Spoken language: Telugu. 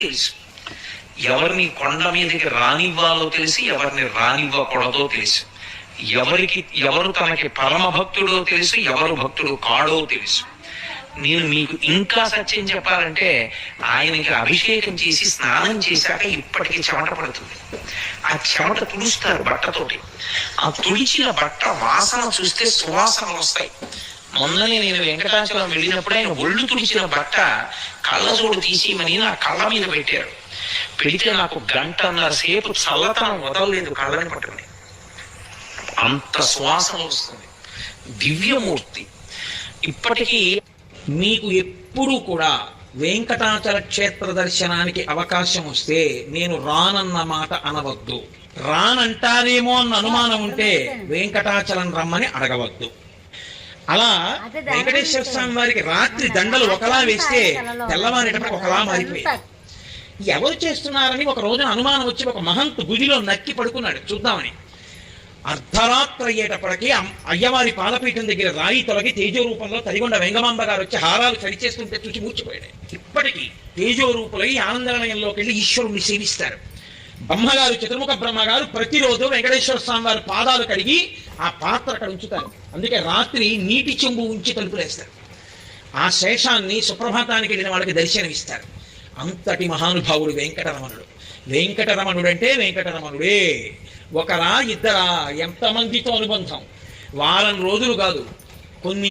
తెలుసు. ఎవరిని కొండ మీదకి రానివ్వాలో తెలిసి ఎవరిని రానివ్వకూడదో తెలుసు. ఎవరు తనకి పరమ భక్తుడో తెలుసు, ఎవరు భక్తుడు కాడో తెలుసు. నేను మీకు ఇంకా సత్యం చెప్పాలంటే ఆయనకి అభిషేకం చేసి స్నానం చేశాక ఇప్పటికీ చెమట పడుతుంది. ఆ చెమట తుడుస్తారు బట్టతోటి. ఆ తుడిచిన బట్ట వాసన చూస్తే సువాసనలు వస్తాయి. మొన్ననే నేను వెంకటాచలం వెళ్ళినప్పుడు ఆయన ఒళ్ళు తుడిచిన బట్ట కళ్ళజోడు తీసిమని నా కళ్ళ మీద పెట్టారు. పెడితే నాకు 1.5 సేపు చల్లతనం వదలలేదు కళ్ళని పట్టుకుని. అంత సువాసన వస్తుంది. దివ్యమూర్తి. ఇప్పటికీ మీకు ఎప్పుడు కూడా వెంకటాచల క్షేత్ర దర్శనానికి అవకాశం వస్తే నేను రానన్న మాట అనవద్దు. రానంటారేమో అన్న అనుమానం ఉంటే వెంకటాచలం రమ్మని అడగవద్దు. అలా వెంకటేశ్వర స్వామి వారికి రాత్రి దండలు ఒకలా వేస్తే తెల్లవారేటప్పుడు ఒకలా మారిపోయాయి. ఎవరు చేస్తున్నారని ఒక రోజున అనుమానం వచ్చి ఒక మహంతు గుడిలో నక్కి పడుకున్నాడు చూద్దామని. అర్ధరాత్రి అయ్యేటప్పటికీ అయ్యవారి పాదపీఠం దగ్గర రాయి తొలగి తేజో రూపంలో తరిగొండ వెంగమాంబ గారు వచ్చి హారాలు సరిచేస్తుంటే చూసి మూర్చిపోయాడు. ఇప్పటికీ తేజో రూపులై ఆనందనిలయంలోకి వెళ్ళి ఈశ్వరుణ్ణి సేవిస్తారు. బ్రహ్మగారు, చతుర్ముఖ బ్రహ్మగారు ప్రతిరోజు వెంకటేశ్వర స్వామి వారి పాదాలు కడిగి ఆ పాత్ర అక్కడ ఉంచుతారు. అందుకే రాత్రి నీటి చెంబు ఉంచి తలుపులేస్తారు. ఆ శేషాన్ని సుప్రభాతానికి వెళ్ళిన వాళ్ళకి దర్శనమిస్తారు. అంతటి మహానుభావుడు వెంకటరమణుడు. వెంకటరమణుడు అంటే వెంకటరమణుడే. ఒకరా ఇద్దరా, ఎంతమందితో అనుబంధం. వారం రోజులు కాదు, కొన్ని